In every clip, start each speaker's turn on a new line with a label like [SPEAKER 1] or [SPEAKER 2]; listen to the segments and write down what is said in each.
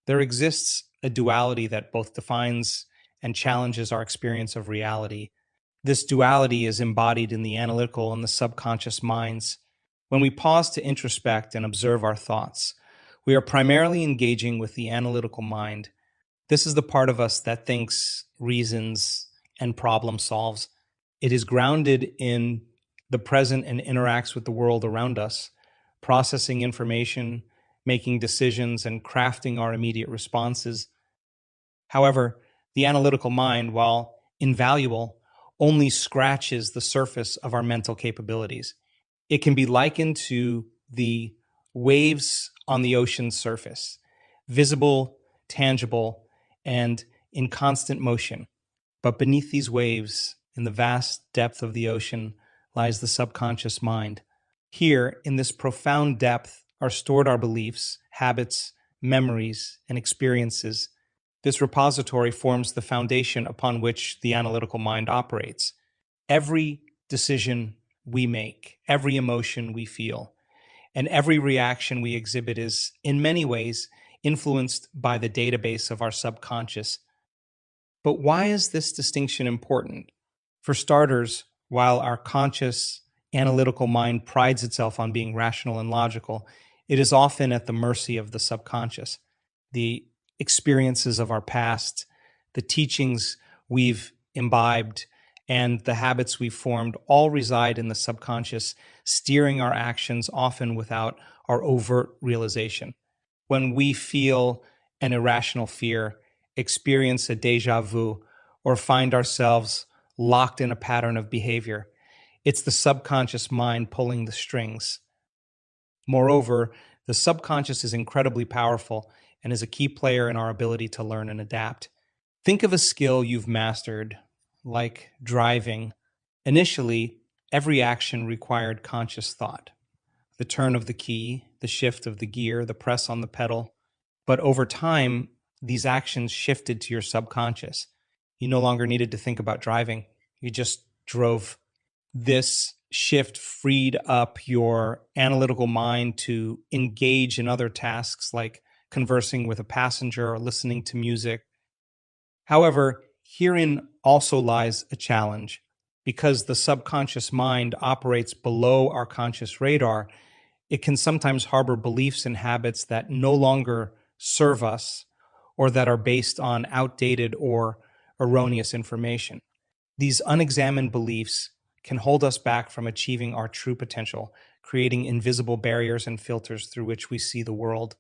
[SPEAKER 1] There exists a duality that both defines and challenges our experience of reality. This duality is embodied in the analytical and the subconscious minds. When we pause to introspect and observe our thoughts, we are primarily engaging with the analytical mind. This is the part of us that thinks, reasons, and problem solves. It is grounded in the present and interacts with the world around us, processing information, making decisions, and crafting our immediate responses. However, the analytical mind, while invaluable, only scratches the surface of our mental capabilities. It can be likened to the waves on the ocean's surface, visible, tangible, and in constant motion. But beneath these waves, in the vast depth of the ocean, lies the subconscious mind. Here, in this profound depth, are stored our beliefs, habits, memories, and experiences. This repository forms the foundation upon which the analytical mind operates. Every decision we make, every emotion we feel, and every reaction we exhibit is, in many ways, influenced by the database of our subconscious. But why is this distinction important? For starters, while our conscious, analytical mind prides itself on being rational and logical, it is often at the mercy of the subconscious. The experiences of our past, the teachings we've imbibed, and the habits we've formed all reside in the subconscious, steering our actions often without our overt realization. When we feel an irrational fear, experience a deja vu, or find ourselves locked in a pattern of behavior, it's the subconscious mind pulling the strings. Moreover, the subconscious is incredibly powerful and is a key player in our ability to learn and adapt. Think of a skill you've mastered, like driving. Initially, every action required conscious thought. The turn of the key, the shift of the gear, the press on the pedal. But over time, these actions shifted to your subconscious. You no longer needed to think about driving. You just drove. This shift freed up your analytical mind to engage in other tasks like conversing with a passenger or listening to music. However, herein also lies a challenge. Because the subconscious mind operates below our conscious radar, it can sometimes harbor beliefs and habits that no longer serve us or that are based on outdated or erroneous information. These unexamined beliefs can hold us back from achieving our true potential, creating invisible barriers and filters through which we see the world.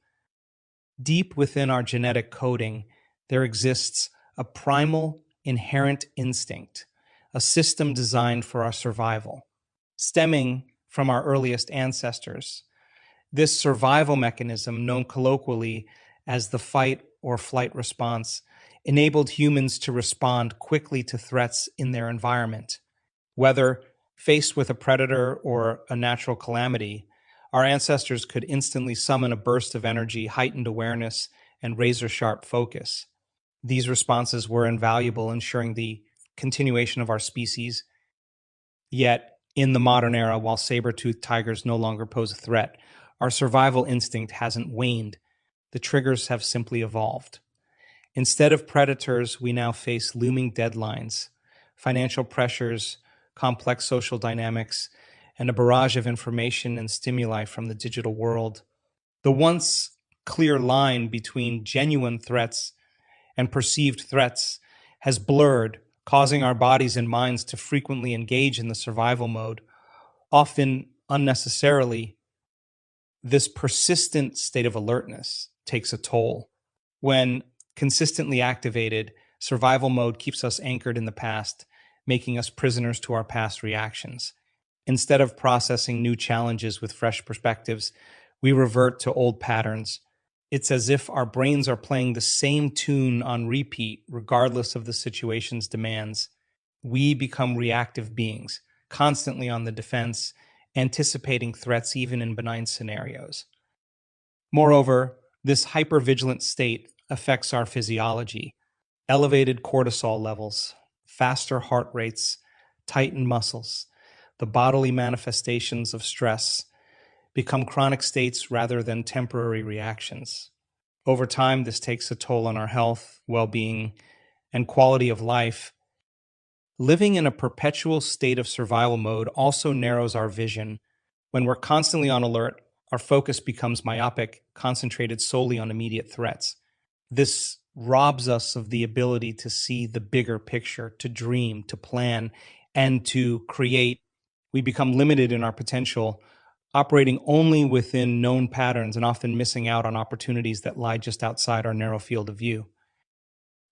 [SPEAKER 1] Deep within our genetic coding, there exists a primal, inherent instinct, a system designed for our survival, stemming from our earliest ancestors. This survival mechanism, known colloquially as the fight or flight response, enabled humans to respond quickly to threats in their environment. Whether faced with a predator or a natural calamity, our ancestors could instantly summon a burst of energy, heightened awareness, and razor-sharp focus. These responses were invaluable, ensuring the continuation of our species. Yet, in the modern era, while saber-toothed tigers no longer pose a threat, our survival instinct hasn't waned. The triggers have simply evolved. Instead of predators, we now face looming deadlines, financial pressures, complex social dynamics, and a barrage of information and stimuli from the digital world. The once clear line between genuine threats and perceived threats has blurred, causing our bodies and minds to frequently engage in the survival mode, often unnecessarily. This persistent state of alertness takes a toll. When consistently activated, survival mode keeps us anchored in the past, making us prisoners to our past reactions. Instead of processing new challenges with fresh perspectives, we revert to old patterns. It's as if our brains are playing the same tune on repeat, regardless of the situation's demands. We become reactive beings, constantly on the defense, anticipating threats even in benign scenarios. Moreover, this hypervigilant state affects our physiology. Elevated cortisol levels, faster heart rates, tightened muscles, the bodily manifestations of stress become chronic states rather than temporary reactions. Over time, this takes a toll on our health, well-being, and quality of life. Living in a perpetual state of survival mode also narrows our vision. When we're constantly on alert, our focus becomes myopic, concentrated solely on immediate threats. This robs us of the ability to see the bigger picture, to dream, to plan, and to create. We become limited in our potential, operating only within known patterns and often missing out on opportunities that lie just outside our narrow field of view.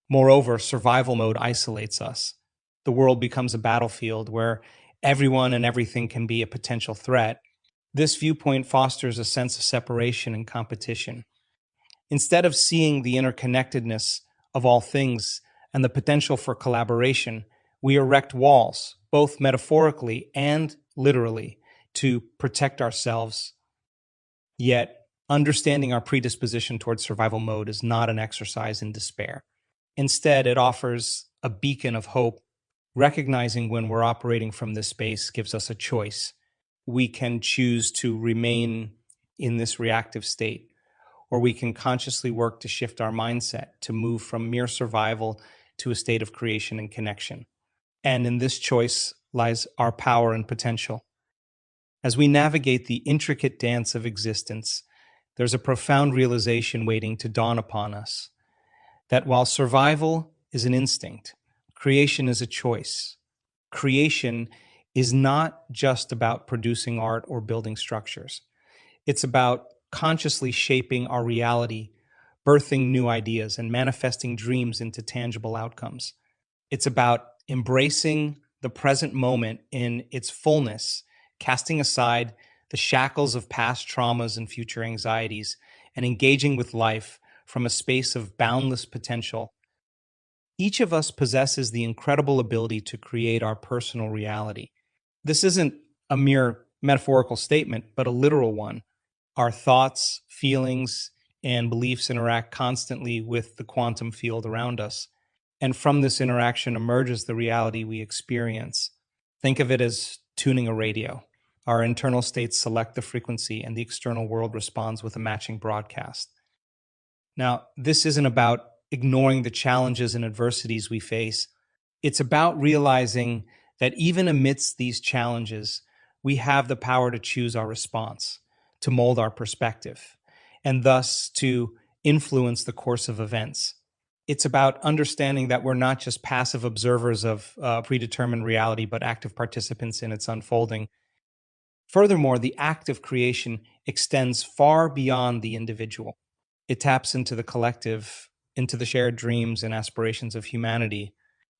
[SPEAKER 1] Moreover, survival mode isolates us. The world becomes a battlefield where everyone and everything can be a potential threat. This viewpoint fosters a sense of separation and competition. Instead of seeing the interconnectedness of all things and the potential for collaboration, we erect walls, both metaphorically and literally, to protect ourselves. Yet, understanding our predisposition towards survival mode is not an exercise in despair. Instead, it offers a beacon of hope. Recognizing when we're operating from this space gives us a choice. We can choose to remain in this reactive state, or we can consciously work to shift our mindset to move from mere survival to a state of creation and connection. And in this choice lies our power and potential. As we navigate the intricate dance of existence, there's a profound realization waiting to dawn upon us that while survival is an instinct, creation is a choice. Creation is not just about producing art or building structures. It's about consciously shaping our reality, birthing new ideas, and manifesting dreams into tangible outcomes. It's about embracing the present moment in its fullness, casting aside the shackles of past traumas and future anxieties, and engaging with life from a space of boundless potential. Each of us possesses the incredible ability to create our personal reality. This isn't a mere metaphorical statement, but a literal one. Our thoughts, feelings, and beliefs interact constantly with the quantum field around us. And from this interaction emerges the reality we experience. Think of it as tuning a radio. Our internal states select the frequency, and the external world responds with a matching broadcast. Now, this isn't about ignoring the challenges and adversities we face. It's about realizing that even amidst these challenges, we have the power to choose our response, to mold our perspective, and thus to influence the course of events. It's about understanding that we're not just passive observers of predetermined reality, but active participants in its unfolding. Furthermore, the act of creation extends far beyond the individual. It taps into the collective, into the shared dreams and aspirations of humanity.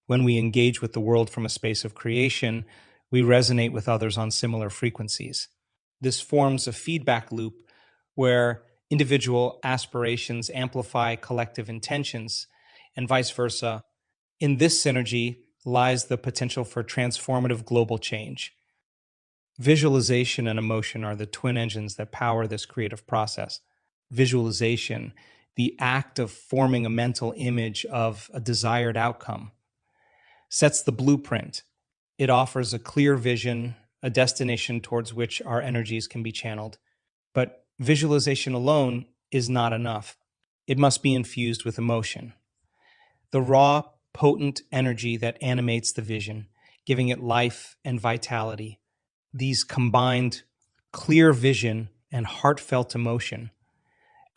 [SPEAKER 1] When we engage with the world from a space of creation, we resonate with others on similar frequencies. This forms a feedback loop where individual aspirations amplify collective intentions, and vice versa. In this synergy lies the potential for transformative global change. Visualization and emotion are the twin engines that power this creative process. Visualization, the act of forming a mental image of a desired outcome, sets the blueprint. It offers a clear vision, a destination towards which our energies can be channeled. But visualization alone is not enough. It must be infused with emotion. The raw, potent energy that animates the vision, giving it life and vitality. These combined clear vision and heartfelt emotion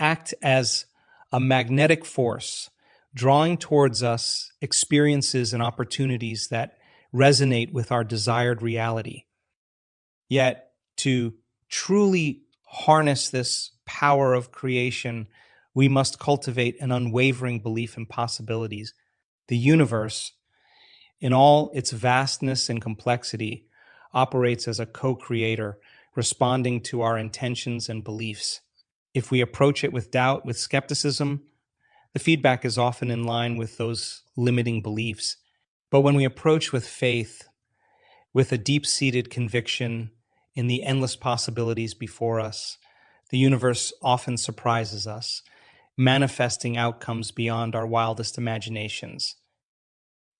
[SPEAKER 1] act as a magnetic force, drawing towards us experiences and opportunities that resonate with our desired reality. Yet, to truly harness this power of creation, we must cultivate an unwavering belief in possibilities. The universe, in all its vastness and complexity, operates as a co-creator, responding to our intentions and beliefs. If we approach it with doubt, with skepticism, the feedback is often in line with those limiting beliefs. But when we approach with faith, with a deep-seated conviction in the endless possibilities before us, the universe often surprises us, manifesting outcomes beyond our wildest imaginations.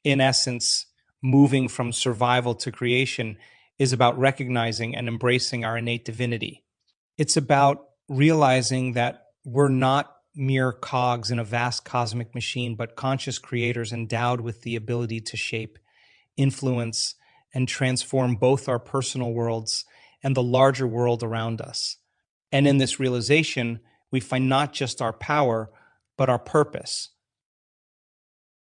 [SPEAKER 1] In essence, moving from survival to creation is about recognizing and embracing our innate divinity. It's about realizing that we're not mere cogs in a vast cosmic machine, but conscious creators endowed with the ability to shape, influence, and transform both our personal worlds and the larger world around us. And in this realization, we find not just our power, but our purpose.